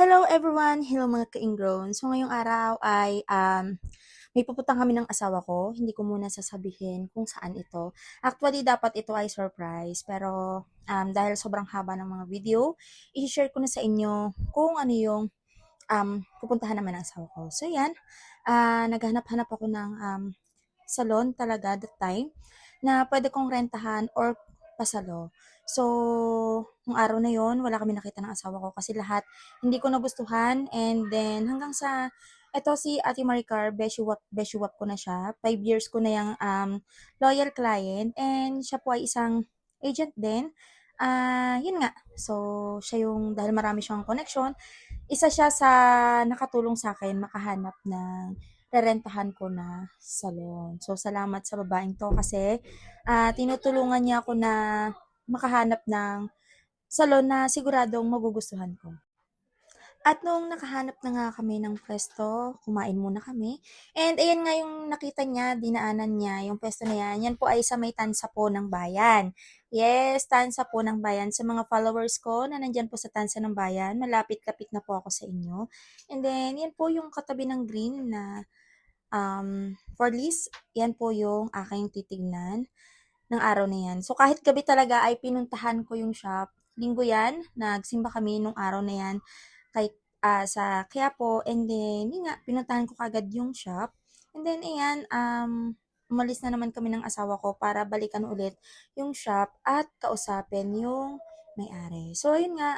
Hello everyone! Hello mga ka-ingrown. So ngayong araw ay may pupuntahan kami ng asawa ko. Hindi ko muna sasabihin kung saan ito. Actually, dapat ito ay surprise. Pero dahil sobrang haba ng mga video, i-share ko na sa inyo kung ano yung pupuntahan naman ng asawa ko. So yan, naghanap-hanap ako ng salon talaga that time na pwede kong rentahan or pasalo. So, nung araw na yon wala kami nakita ng asawa ko kasi lahat hindi ko nagustuhan and then hanggang sa eto si Ate Maricar, beshiwap ko na siya. 5 years ko na yung loyal client and siya po ay isang agent din. Yun nga. So, siya yung, dahil marami siyang connection, isa siya sa nakatulong sa akin makahanap ng rerentahan ko na salon. So, salamat sa babaeng to kasi tinutulungan niya ako na makahanap ng salon na siguradong magugustuhan ko. At nung nakahanap na nga kami ng pwesto, kumain muna kami. And ayan nga yung nakita niya, dinaanan niya, yung pwesto na yan. Yan po ay sa may tansa po ng bayan. Yes, tansa po ng bayan. Sa mga followers ko na nandyan po sa tansa ng bayan, malapit-lapit na po ako sa inyo. And then, yan po yung katabi ng green na for lease. Yan po yung aking titignan ng araw na yan. So, kahit gabi talaga ay pinuntahan ko yung shop. Linggo yan, nagsimba kami nung araw na yan kay, sa Quiapo. And then, yun nga, pinuntahan ko kagad yung shop. And then, ayan, umalis na naman kami ng asawa ko para balikan ulit yung shop at kausapin yung may-ari. So, yun nga,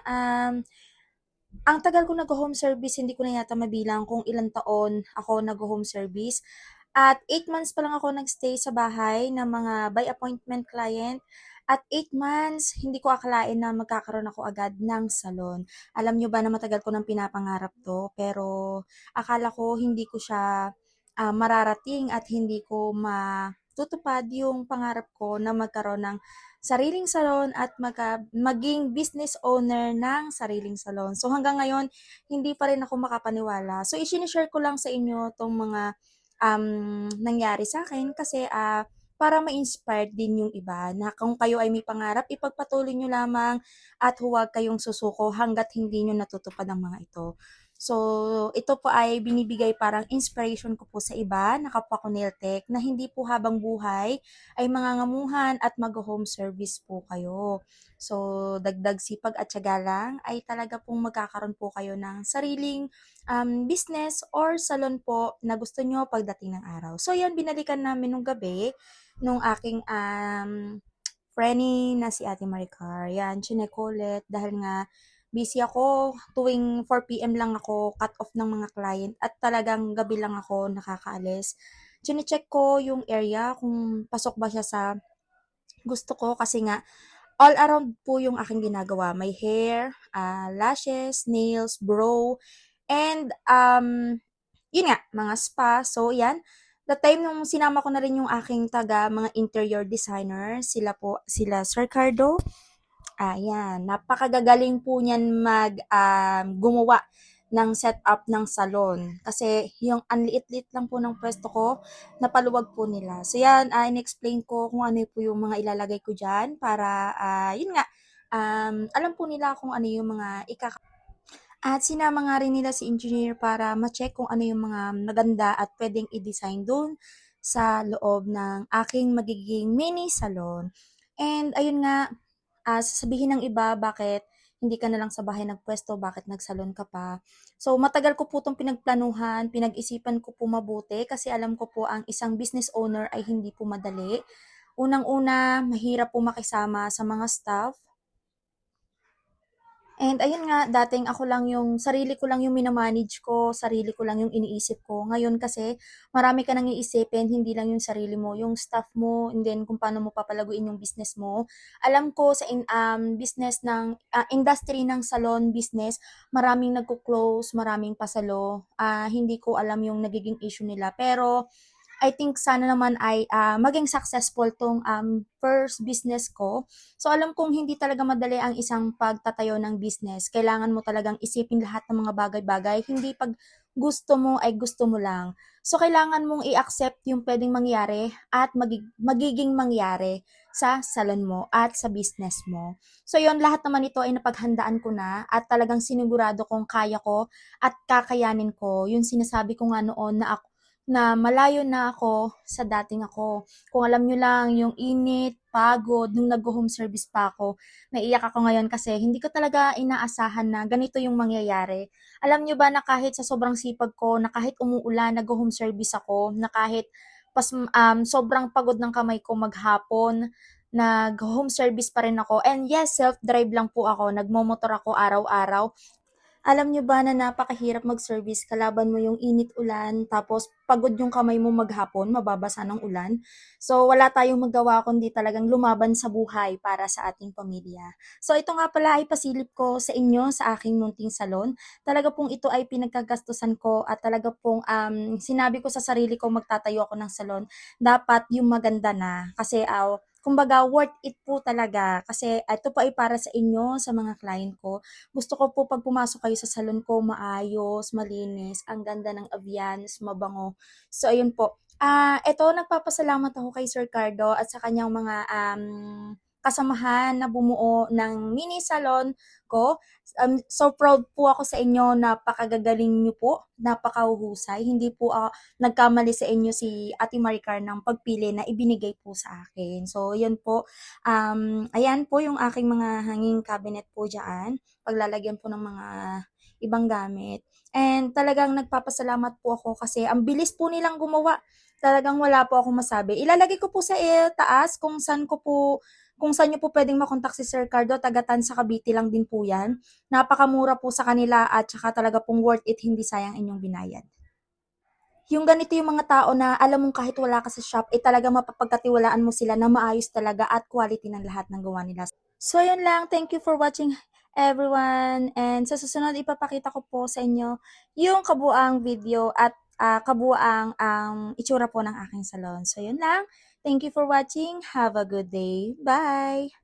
ang tagal ko nag-home service, hindi ko na yata mabilang kung ilang taon ako nag-home service. At 8 months pa lang ako nagstay sa bahay ng mga by appointment client. At 8 months, hindi ko akalain na magkakaroon ako agad ng salon. Alam nyo ba na matagal ko nang pinapangarap to, pero akala ko hindi ko siya mararating at hindi ko matutupad yung pangarap ko na magkaroon ng sariling salon at maging business owner ng sariling salon. So hanggang ngayon, hindi pa rin ako makapaniwala. So i-share ko lang sa inyo tong mga nangyari sa akin kasi para ma-inspired din yung iba na kung kayo ay may pangarap, ipagpatuloy nyo lamang at huwag kayong susuko hanggat hindi nyo natutupad ang mga ito. So, ito po ay binibigay parang inspiration ko po sa iba na kapwa ko nail tech na hindi po habang buhay ay mangangamuhan at mag-home service po kayo. So, dagdag sipag at tiyaga lang ay talaga pong magkakaroon po kayo ng sariling business or salon po na gusto nyo pagdating ng araw. So, yan, binalikan namin nung gabi nung aking friendly na si Ate Maricar. Yan, chinek ko ulit dahil nga busy ako. Tuwing 4 p.m. lang ako cut off ng mga client at talagang gabi lang ako nakakaalis. Chine-check ko yung area kung pasok ba siya sa gusto ko kasi nga all around po yung aking ginagawa. May hair, lashes, nails, brow, and yun nga, mga spa. So, yan. The time nung sinama ko na rin yung aking mga interior designer, sila Sir Cardo. Ayan, napakagagaling po niyan gumawa ng setup ng salon. Kasi yung anliit-liit lang po ng pwesto ko, napaluwag po nila. So yan, in-explain ko kung ano po yung mga ilalagay ko dyan para, yun nga, alam po nila kung ano yung mga at sinama nga rin nila si engineer para ma-check kung ano yung mga maganda at pwedeng i-design doon sa loob ng aking magiging mini salon. And ayun nga, sasabihin ng iba bakit hindi ka na lang sa bahay nagpwesto, bakit nagsalon ka pa. So matagal ko po itong pinagplanuhan, pinag-isipan ko po mabuti kasi alam ko po ang isang business owner ay hindi po madali. Unang-una, mahirap po makisama sa mga staff. And ayun nga, dating ako lang yung, sarili ko lang yung minamanage ko, sarili ko lang yung iniisip ko. Ngayon kasi, marami ka nang iisipin, hindi lang yung sarili mo, yung staff mo, and then kung paano mo papalaguin yung business mo. Alam ko sa business ng, industry ng salon business, maraming nagko-close, maraming pasalo. Hindi ko alam yung nagiging issue nila. Pero, I think sana naman ay maging successful tong first business ko. So alam kong hindi talaga madali ang isang pagtatayo ng business. Kailangan mo talagang isipin lahat ng mga bagay-bagay. Hindi pag gusto mo ay gusto mo lang. So kailangan mong i-accept yung pwedeng mangyari at magiging mangyari sa salon mo at sa business mo. So yon, lahat naman ito ay napaghandaan ko na at talagang sinigurado kong kaya ko at kakayanin ko. Yung sinasabi ko nga noon na ako, na malayo na ako sa dating ako. Kung alam nyo lang, yung init, pagod, nung nag-home service pa ako, naiiyak ako ngayon kasi hindi ko talaga inaasahan na ganito yung mangyayari. Alam nyo ba na kahit sa sobrang sipag ko, na kahit umuulan, nag-home service ako, na kahit sobrang pagod ng kamay ko maghapon, nag-home service pa rin ako. And yes, self-drive lang po ako. Nagmomotor ako araw-araw. Alam nyo ba na napakahirap mag-service, kalaban mo yung init-ulan, tapos pagod yung kamay mo maghapon, mababasa ng ulan. So, wala tayong magawa kundi talagang lumaban sa buhay para sa ating pamilya. So, ito nga pala ay pasilip ko sa inyo sa aking munting salon. Talaga pong ito ay pinagkagastusan ko at talaga pong sinabi ko sa sarili ko magtatayo ako ng salon. Dapat yung maganda na kasi kumbaga worth it po talaga kasi ito po ay para sa inyo, sa mga client ko. Gusto ko po pag pumasok kayo sa salon ko, maayos, malinis, ang ganda ng ambiance, mabango. So, ayun po. Eto, nagpapasalamat ako kay Sir Cardo at sa kanyang mga kasamahan na bumuo ng mini salon ko. So proud po ako sa inyo, napakagagaling niyo po, napakahuhusay. Hindi po nagkamali sa inyo si Ate Maricar ng pagpili na ibinigay po sa akin. So, yun po. Ayan po yung aking mga hanging cabinet po dyan, paglalagyan po ng mga ibang gamit. And talagang nagpapasalamat po ako kasi ang bilis po nilang gumawa. Talagang wala po akong masabi. Ilalagay ko po sa taas kung saan nyo po pwedeng makontak si Sir Cardo, tagatan sa Cavite lang din po yan. Napakamura po sa kanila at saka talaga pong worth it, hindi sayang inyong binayad. Yung ganito yung mga tao na alam mong kahit wala ka sa shop, eh talaga mapapagkatiwalaan mo sila na maayos talaga at quality ng lahat ng gawa nila. So, yun lang. Thank you for watching everyone. And sa susunod, ipapakita ko po sa inyo yung kabuang video at kabuang itsura po ng aking salon. So, yun lang. Thank you for watching. Have a good day. Bye!